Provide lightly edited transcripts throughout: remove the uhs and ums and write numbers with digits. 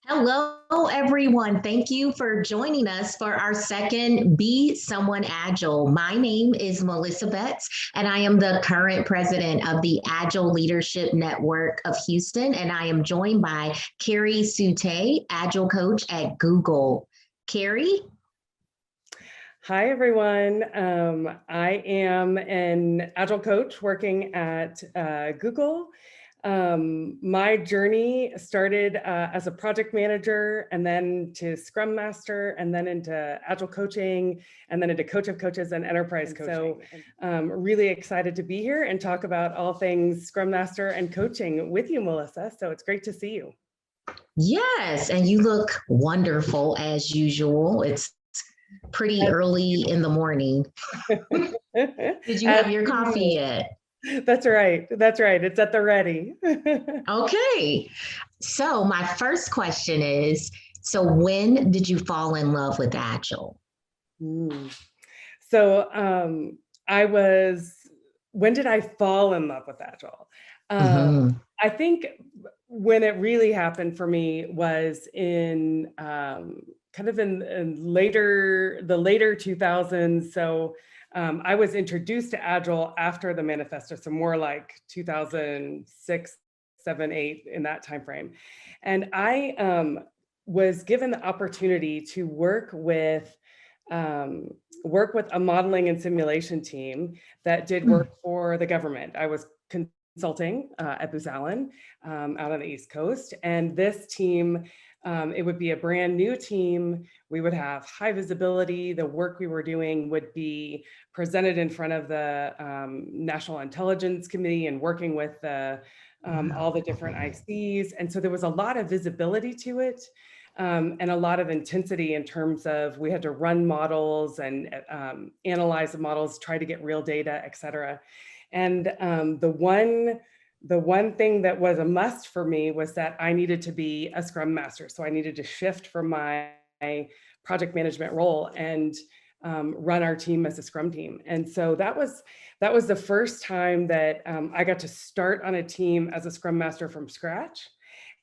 Hello, everyone. Thank you for joining us for our second Be Someone Agile. My name is Melissa Betts, and I am the current president of the Agile Leadership Network of Houston, and I am joined by Kerri Sutey, Agile Coach at Google. Kerri? Hi, everyone. I am an Agile coach working at Google. My journey started as a project manager and then to Scrum Master and then into Agile coaching and then into Coach of Coaches and Enterprise coaching. So really excited to be here and talk about all things Scrum Master and coaching with you, Melissa. So it's great to see you. Yes, and you look wonderful as usual. It's pretty early in the morning. Did you have your coffee yet? That's right. That's right. It's at the ready. Okay. So my first question is, so when did you fall in love with Agile? So when did I fall in love with Agile? I think when it really happened for me was in kind of in the later 2000s. So I was introduced to Agile after the manifesto, so more like 2006, 7, 8 in that time frame. And I was given the opportunity to work with a modeling and simulation team that did work for the government. I was consulting at Booz Allen out on the East Coast. And this team, it would be a brand new team. We would have high visibility. The work we were doing would be presented in front of the National Intelligence Committee and working with all the different ICs. And so there was a lot of visibility to it. And a lot of intensity in terms of we had to run models and analyze the models, try to get real data, et cetera. And the one thing that was a must for me was that I needed to be a Scrum Master. So I needed to shift from my project management role and run our team as a Scrum team. And so that was the first time that I got to start on a team as a Scrum Master from scratch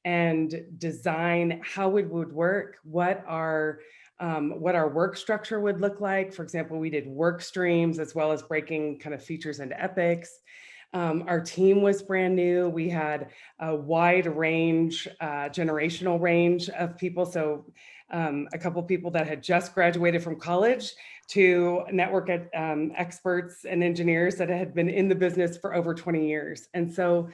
and design how it would work, what our work structure would look like. For example, we did work streams as well as breaking kind of features into epics. Our team was brand new. We had a wide range, generational range of people. So a couple people that had just graduated from college to network experts and engineers that had been in the business for over 20 years. And so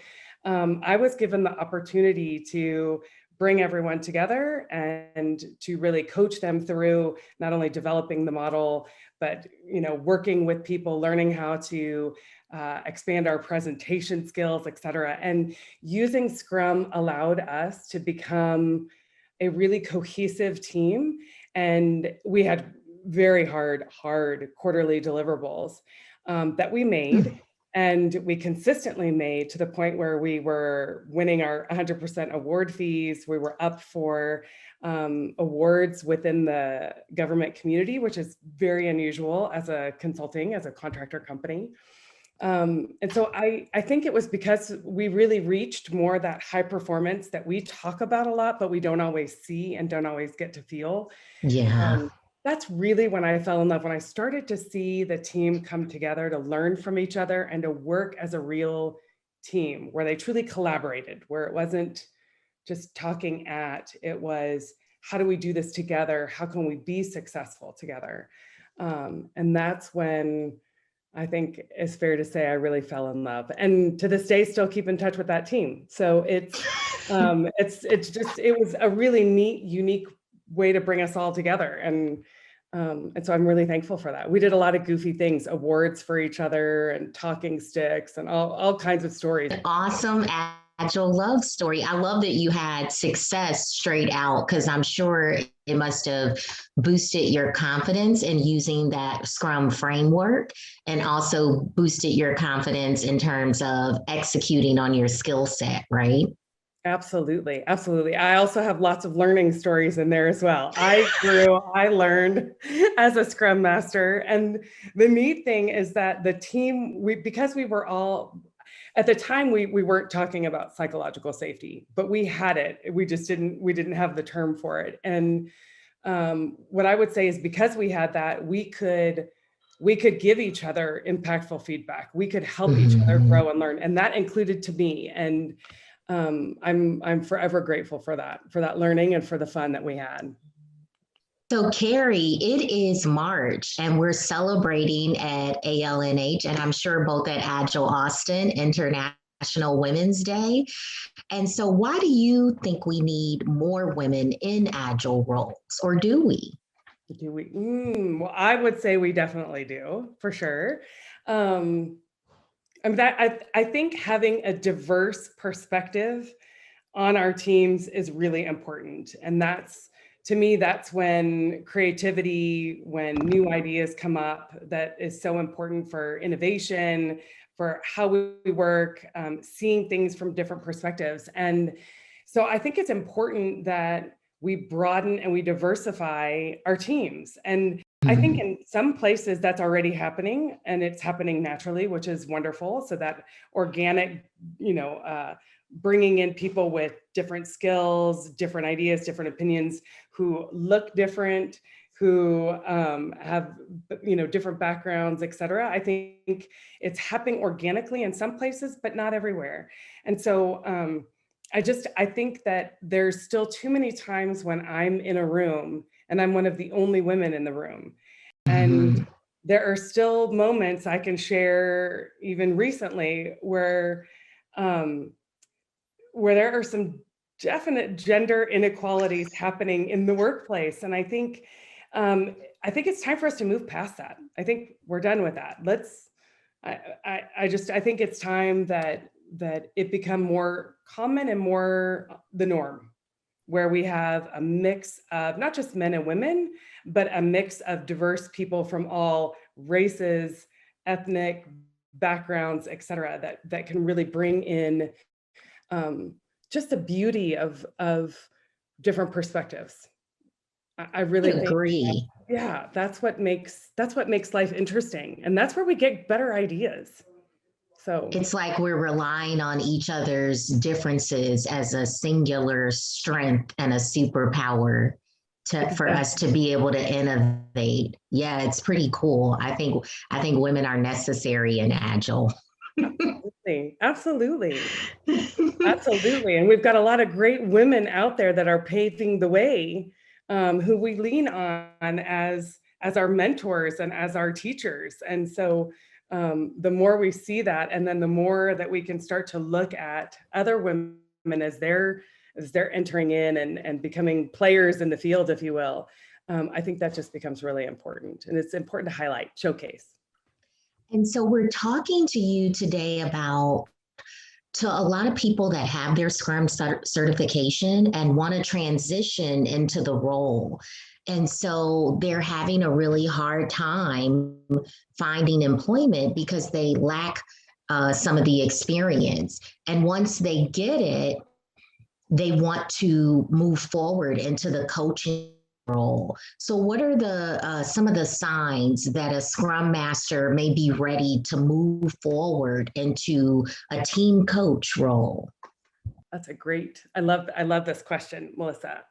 I was given the opportunity to bring everyone together and to really coach them through not only developing the model, but working with people, learning how to expand our presentation skills, et cetera. And using Scrum allowed us to become a really cohesive team. And we had very hard quarterly deliverables that we made. And we consistently made to the point where we were winning our 100% award fees. We were up for awards within the government community, which is very unusual as a contractor company. And so I think it was because we really reached more of that high performance that we talk about a lot, but we don't always see and don't always get to feel. Yeah. That's really when I fell in love, when I started to see the team come together to learn from each other and to work as a real team where they truly collaborated, where it wasn't just talking it was, how do we do this together? How can we be successful together? And that's when I think it's fair to say I really fell in love, and to this day still keep in touch with that team. So it was a really neat, unique way to bring us all together. And so I'm really thankful for that. We did a lot of goofy things, awards for each other and talking sticks and all kinds of stories. Awesome Agile love story. I love that you had success straight out, because I'm sure it must have boosted your confidence in using that Scrum framework and also boosted your confidence in terms of executing on your skill set, right? Absolutely. Absolutely. I also have lots of learning stories in there as well. I learned as a Scrum Master. And the neat thing is that the team, because we were all, at the time we weren't talking about psychological safety, but we had it. We didn't have the term for it. And what I would say is because we had that, we could give each other impactful feedback. We could help each other grow and learn. And that included to me. And I'm forever grateful for that learning and for the fun that we had. So Kerri, it is March and we're celebrating at ALNH, and I'm sure both at Agile Austin, International Women's Day. And so why do you think we need more women in Agile roles, or do we? Do we? Well, I would say we definitely do, for sure. I think having a diverse perspective on our teams is really important. And to me, that's when creativity, when new ideas come up, that is so important for innovation, for how we work, seeing things from different perspectives. And so I think it's important that we broaden and we diversify our teams. And I think in some places that's already happening, and it's happening naturally, which is wonderful. So that organic, bringing in people with different skills, different ideas, different opinions, who look different, who have, different backgrounds, et cetera. I think it's happening organically in some places, but not everywhere. And so I think that there's still too many times when I'm in a room and I'm one of the only women in the room. And there are still moments I can share, even recently, where there are some definite gender inequalities happening in the workplace. And I think it's time for us to move past that. I think we're done with that. I think it's time that it become more common and more the norm, where we have a mix of not just men and women, but a mix of diverse people from all races, ethnic backgrounds, et cetera, that can really bring in just the beauty of different perspectives. I really agree. That's what makes life interesting. And that's where we get better ideas. So it's like we're relying on each other's differences as a singular strength and a superpower for us to be able to innovate. Yeah, it's pretty cool. I think women are necessary in Agile. Absolutely. And we've got a lot of great women out there that are paving the way, who we lean on as our mentors and as our teachers. And so the more we see that, and then the more that we can start to look at other women as they're entering in and becoming players in the field, if you will, I think that just becomes really important. And it's important to highlight, showcase. And so we're talking to you today about to a lot of people that have their Scrum certification and want to transition into the role. And so they're having a really hard time finding employment because they lack some of the experience. And once they get it, they want to move forward into the coaching role. So what are some of the signs that a Scrum Master may be ready to move forward into a team coach role? That's I love this question, Melissa.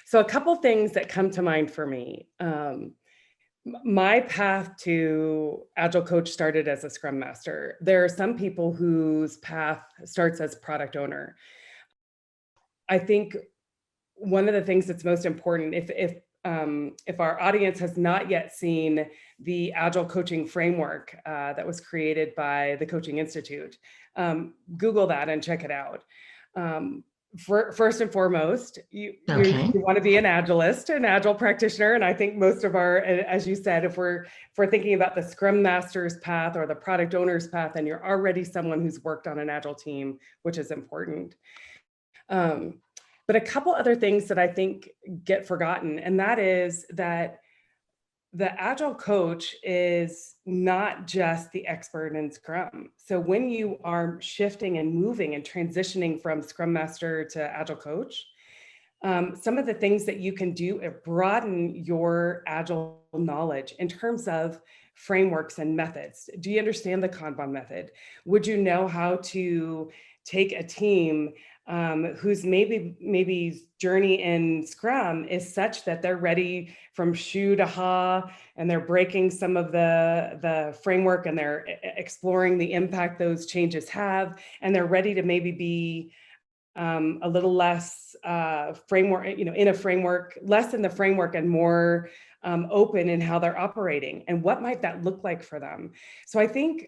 So a couple things that come to mind for me. My path to Agile Coach started as a Scrum Master. There are some people whose path starts as product owner. I think one of the things that's most important, if our audience has not yet seen the Agile coaching framework that was created by the Coaching Institute, Google that and check it out. First and foremost, you want to be an Agilist, an Agile practitioner. And I think most of as you said, if we're thinking about the Scrum Master's path or the product owner's path, and you're already someone who's worked on an Agile team, which is important. But a couple other things that I think get forgotten, and that is that the Agile coach is not just the expert in Scrum. So when you are shifting and moving and transitioning from Scrum Master to Agile coach, some of the things that you can do are broaden your Agile knowledge in terms of frameworks and methods? Do you understand the Kanban method? Would you know how to take a team whose maybe journey in Scrum is such that they're ready from shoe to ha, and they're breaking some of the framework, and they're exploring the impact those changes have, and they're ready to maybe be a little less framework, in a framework, less in the framework and more open in how they're operating, and what might that look like for them? So I think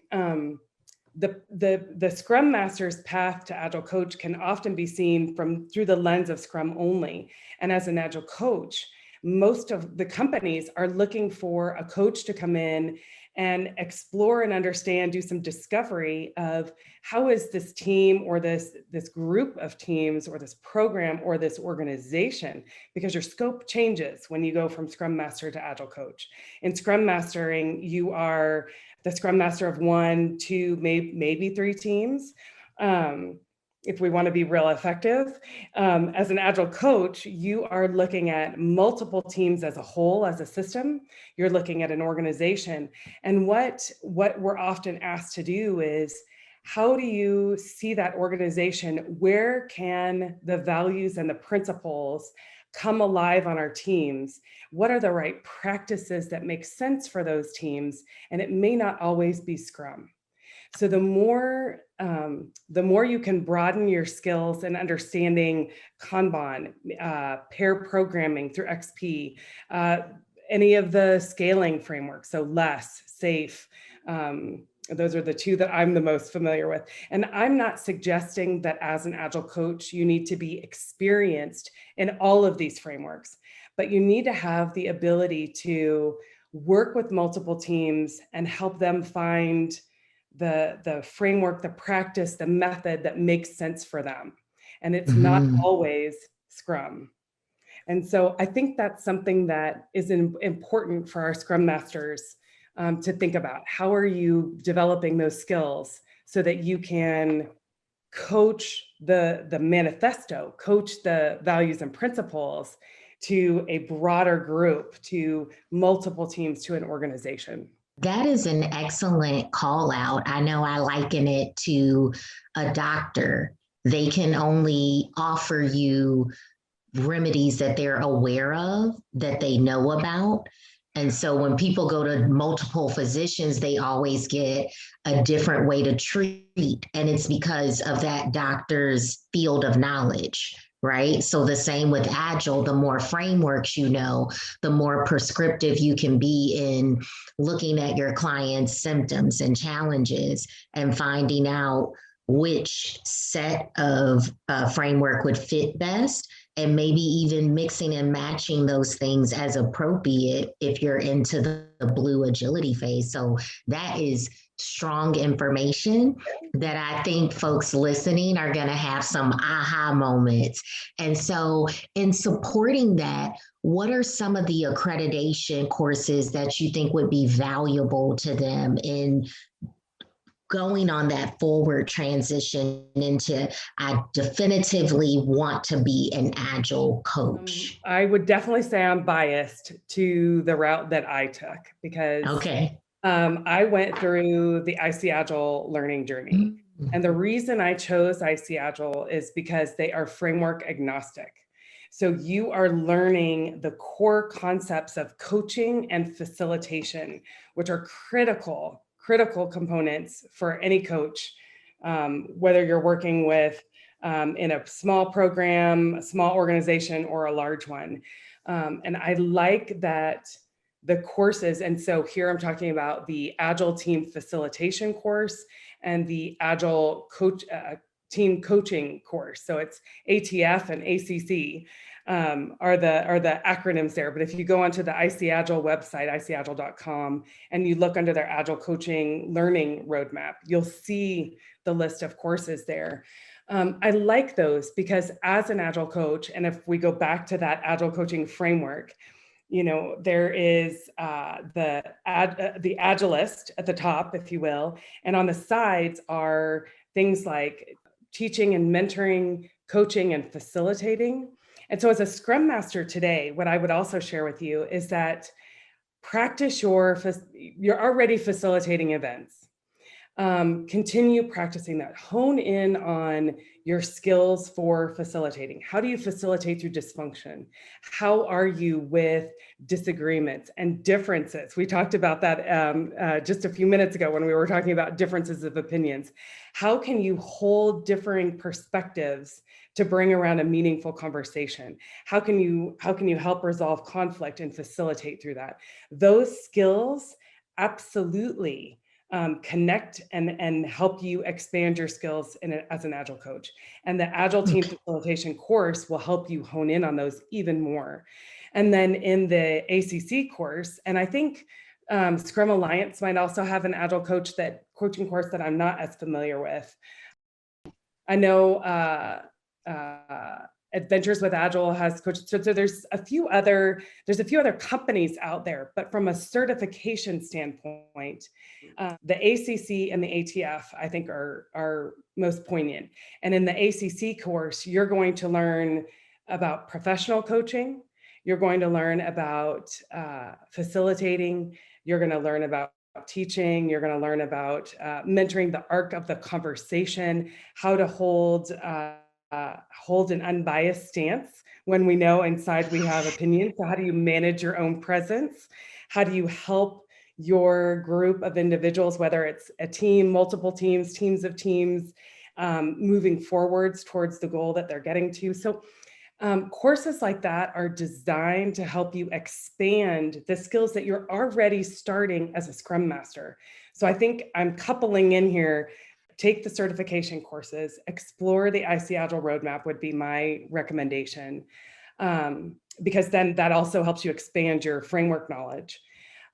the Scrum Master's path to Agile Coach can often be seen through the lens of Scrum only. And as an Agile Coach, most of the companies are looking for a coach to come in and explore and understand, do some discovery of how is this team or this group of teams or this program or this organization, because your scope changes when you go from Scrum Master to Agile Coach. In Scrum Mastering, you are the Scrum Master of 1, 2, maybe 3 teams. If we want to be real effective. As an Agile Coach, you are looking at multiple teams as a whole, as a system. You're looking at an organization. And what we're often asked to do is, how do you see that organization? Where can the values and the principles come alive on our teams? What are the right practices that make sense for those teams? And it may not always be Scrum. So the more you can broaden your skills in understanding Kanban, pair programming through XP, any of the scaling frameworks, so LESS, SAFe, those are the 2 that I'm the most familiar with. And I'm not suggesting that as an Agile Coach, you need to be experienced in all of these frameworks, but you need to have the ability to work with multiple teams and help them find the framework, the practice, the method that makes sense for them. And it's not always Scrum. And so I think that's something that is important for our Scrum Masters to think about. How are you developing those skills so that you can coach the manifesto, coach the values and principles to a broader group, to multiple teams, to an organization? That is an excellent call out. I know I liken it to a doctor. They can only offer you remedies that they're aware of, that they know about. And so when people go to multiple physicians, they always get a different way to treat. And it's because of that doctor's field of knowledge, right? So the same with Agile, the more frameworks you know, the more prescriptive you can be in looking at your client's symptoms and challenges and finding out which set of framework would fit best, and maybe even mixing and matching those things as appropriate if you're into the blue agility phase. So that is strong information that I think folks listening are going to have some aha moments. And so in supporting that, what are some of the accreditation courses that you think would be valuable to them in going on that forward transition into, I definitively want to be an Agile coach? I would definitely say I'm biased to the route that I took, because I went through the IC Agile learning journey. And the reason I chose IC Agile is because they are framework agnostic. So you are learning the core concepts of coaching and facilitation, which are critical components for any coach, whether you're working with in a small program, a small organization, or a large one. And I like that the courses, and so here I'm talking about the Agile Team Facilitation course and the Agile Coach Team Coaching course. So it's ATF and ACC are the acronyms there. But if you go onto the IC Agile website, icagile.com, and you look under their Agile Coaching Learning Roadmap, you'll see the list of courses there. I like those because as an Agile coach, and if we go back to that Agile coaching framework, there is the Agilist at the top, if you will, and on the sides are things like teaching and mentoring, coaching and facilitating. And so as a Scrum Master today, what I would also share with you is that practice you're already facilitating events. Continue practicing that. Hone in on your skills for facilitating. How do you facilitate through dysfunction? How are you with disagreements and differences? We talked about that just a few minutes ago when we were talking about differences of opinions. How can you hold differing perspectives to bring around a meaningful conversation? How can you help resolve conflict and facilitate through that? Those skills absolutely connect and help you expand your skills as an Agile coach. And the Agile Team Facilitation course will help you hone in on those even more. And then in the ACC course, and I think Scrum Alliance might also have an Agile coaching course that I'm not as familiar with. I know Adventures with Agile has coached. So there's a few other companies out there, but from a certification standpoint, the ACC and the ATF I think are most poignant. And in the ACC course, you're going to learn about professional coaching. You're going to learn about facilitating. You're going to learn about teaching. You're going to learn about mentoring, the arc of the conversation, how to hold an unbiased stance when we know inside we have opinions. So how do you manage your own presence? How do you help your group of individuals, whether it's a team, multiple teams, teams of teams, moving forwards towards the goal that they're getting to? So courses like that are designed to help you expand the skills that you're already starting as a Scrum Master. So I think I'm coupling in here. Take the certification courses, explore the IC Agile roadmap would be my recommendation, because then that also helps you expand your framework knowledge.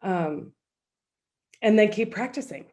And then keep practicing.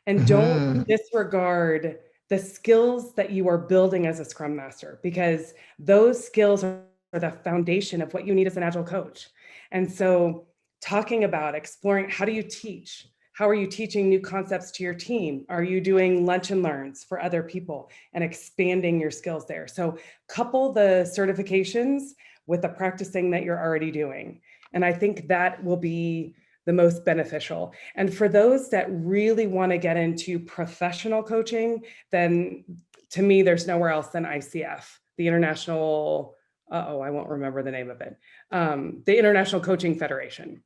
And don't disregard the skills that you are building as a Scrum Master, because those skills are the foundation of what you need as an Agile coach. And so talking about exploring, how do you teach? How are you teaching new concepts to your team? Are you doing lunch and learns for other people and expanding your skills there? So couple the certifications with the practicing that you're already doing. And I think that will be the most beneficial. And for those that really want to get into professional coaching, then to me, there's nowhere else than ICF, the International, I won't remember the name of it, the International Coaching Federation.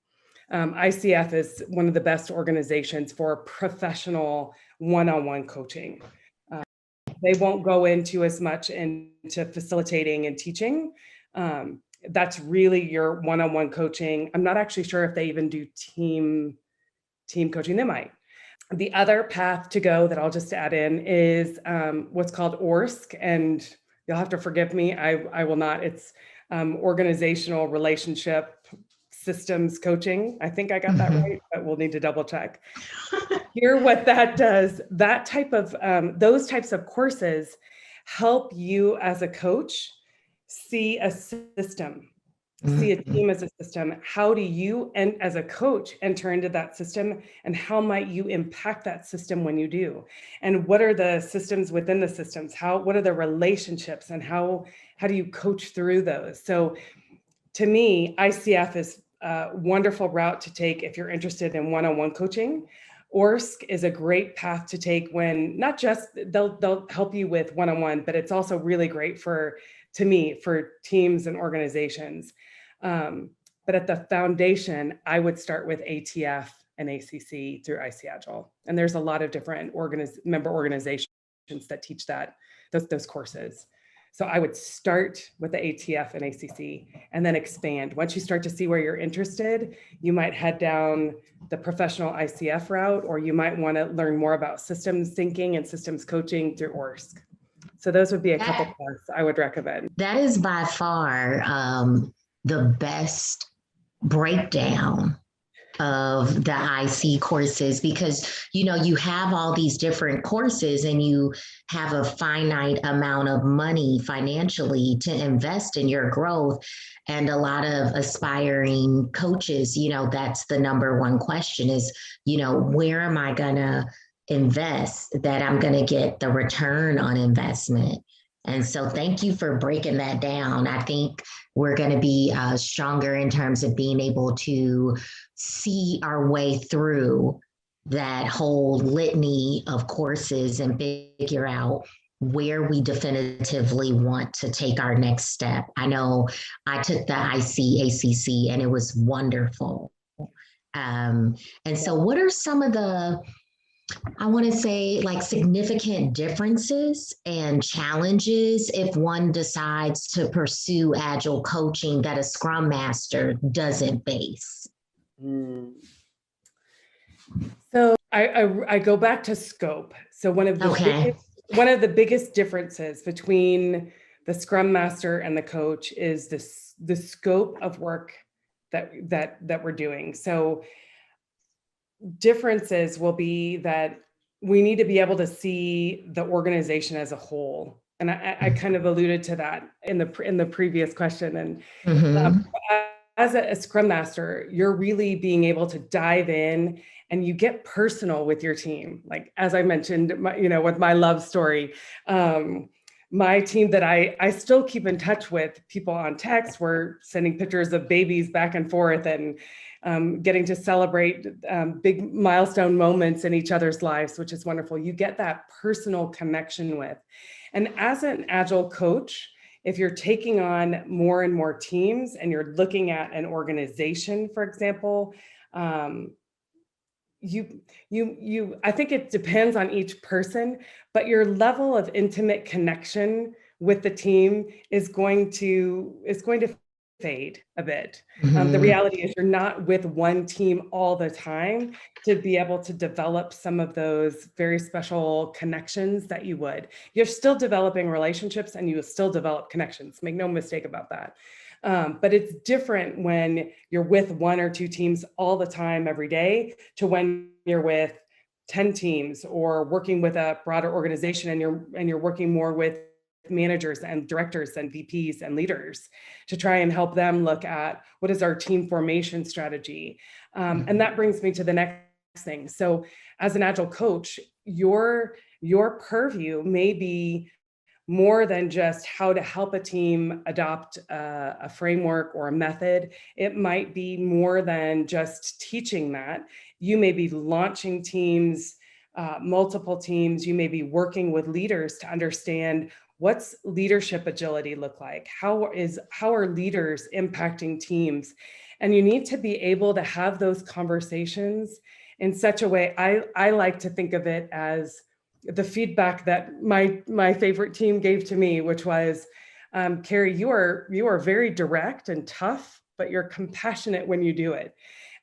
ICF is one of the best organizations for professional one-on-one coaching. They won't go into as much into facilitating and teaching. That's really your one-on-one coaching. I'm not actually sure if they even do team coaching. They might. The other path to go that I'll just add in is what's called ORSC, and you'll have to forgive me. I will not. It's organizational relationship systems coaching. I think I got that right, but we'll need to double check. Here, what that does, that type of, those types of courses help you as a coach see a system, see a team as a system. How do you, and as a coach, enter into that system, and how might you impact that system when you do? And what are the systems within the systems? What are the relationships, and how do you coach through those? So to me, ICF is a wonderful route to take if you're interested in one-on-one coaching. ORSC is a great path to take when not just they'll help you with one-on-one, but it's also really great to me for teams and organizations. But at the foundation, I would start with ATF and ACC through IC Agile. And there's a lot of different member organizations that teach those courses. So I would start with the ATF and ACC and then expand. Once you start to see where you're interested, you might head down the professional ICF route, or you might want to learn more about systems thinking and systems coaching through ORSC. So those would be a couple paths I would recommend. That is by far the best breakdown of the IC courses, because, you know, you have all these different courses and you have a finite amount of money financially to invest in your growth. And a lot of aspiring coaches, you know, that's the number one question is, you know, where am I going to invest that I'm going to get the return on investment? And so thank you for breaking that down. I think we're going to be stronger in terms of being able to see our way through that whole litany of courses and figure out where we definitively want to take our next step. I know I took the ICACC and it was wonderful. And so what are some of the, I want to say, like, significant differences and challenges if one decides to pursue agile coaching that a Scrum Master doesn't face? So I go back to scope. So one of the biggest differences between the Scrum Master and the coach is the scope of work that we're doing. So differences will be that we need to be able to see the organization as a whole. And I kind of alluded to that in the previous question. And as a Scrum Master, you're really being able to dive in and you get personal with your team. Like, as I mentioned, with my love story, my team that I still keep in touch with, people on text, we're sending pictures of babies back and forth and getting to celebrate big milestone moments in each other's lives, which is wonderful. You get that personal connection with. And as an Agile coach, if you're taking on more and more teams and you're looking at an organization, for example, I think it depends on each person, but your level of intimate connection with the team is going to fade a bit. The reality is you're not with one team all the time to be able to develop some of those very special connections that you would. You're still developing relationships and you will still develop connections. Make no mistake about that. But it's different when you're with one or two teams all the time every day to when you're with 10 teams or working with a broader organization and you're working more with managers and directors and VPs and leaders to try and help them look at what is our team formation strategy. And that brings me to the next thing. So as an Agile coach, your purview may be more than just how to help a team adopt a framework or a method. It might be more than just teaching that. You may be launching teams, multiple teams. You may be working with leaders to understand what's leadership agility look like? How are leaders impacting teams? And you need to be able to have those conversations in such a way. I like to think of it as the feedback that my favorite team gave to me, which was, Kerri, you are very direct and tough, but you're compassionate when you do it.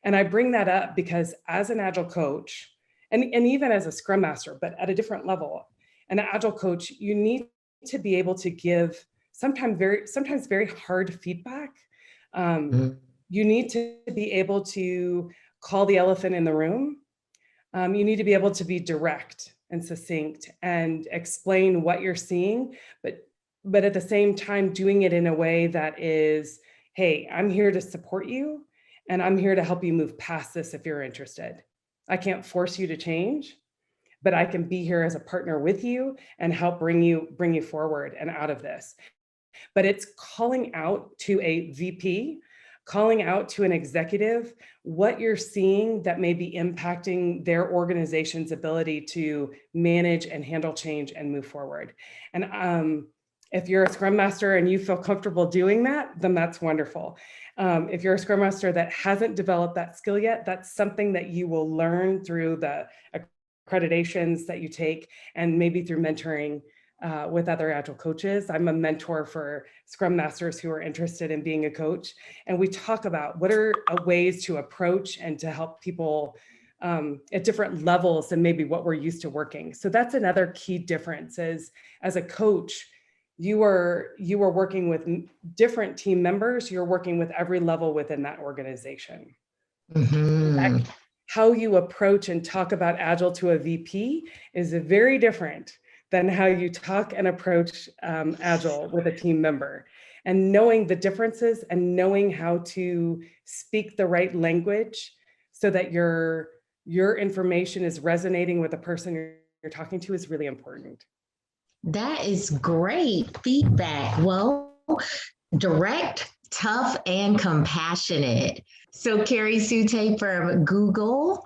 And I bring that up because as an Agile coach, and even as a Scrum Master, but at a different level, an Agile coach, you need to be able to give sometimes very hard feedback. You need to be able to call the elephant in the room. You need to be able to be direct and succinct and explain what you're seeing, but at the same time doing it in a way that is, hey, I'm here to support you and I'm here to help you move past this if you're interested. I can't force you to change, but I can be here as a partner with you and help bring you forward and out of this. But it's calling out to a VP, calling out to an executive, what you're seeing that may be impacting their organization's ability to manage and handle change and move forward. And if you're a Scrum Master and you feel comfortable doing that, then that's wonderful. If you're a Scrum Master that hasn't developed that skill yet, that's something that you will learn through the accreditations that you take and maybe through mentoring with other Agile coaches. I'm a mentor for Scrum Masters who are interested in being a coach. And we talk about what are ways to approach and to help people at different levels than maybe what we're used to working. So that's another key difference is as a coach, you are working with different team members. You're working with every level within that organization. How you approach and talk about Agile to a VP is very different than how you talk and approach Agile with a team member. And knowing the differences and knowing how to speak the right language so that your information is resonating with the person you're talking to is really important. That is great feedback. Well, direct, tough, and compassionate. So, Kerri Sutey from Google,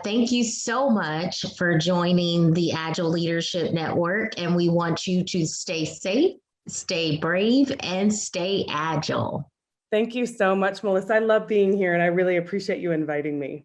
thank you so much for joining the Agile Leadership Network. And we want you to stay safe, stay brave, and stay agile. Thank you so much, Melissa. I love being here and I really appreciate you inviting me.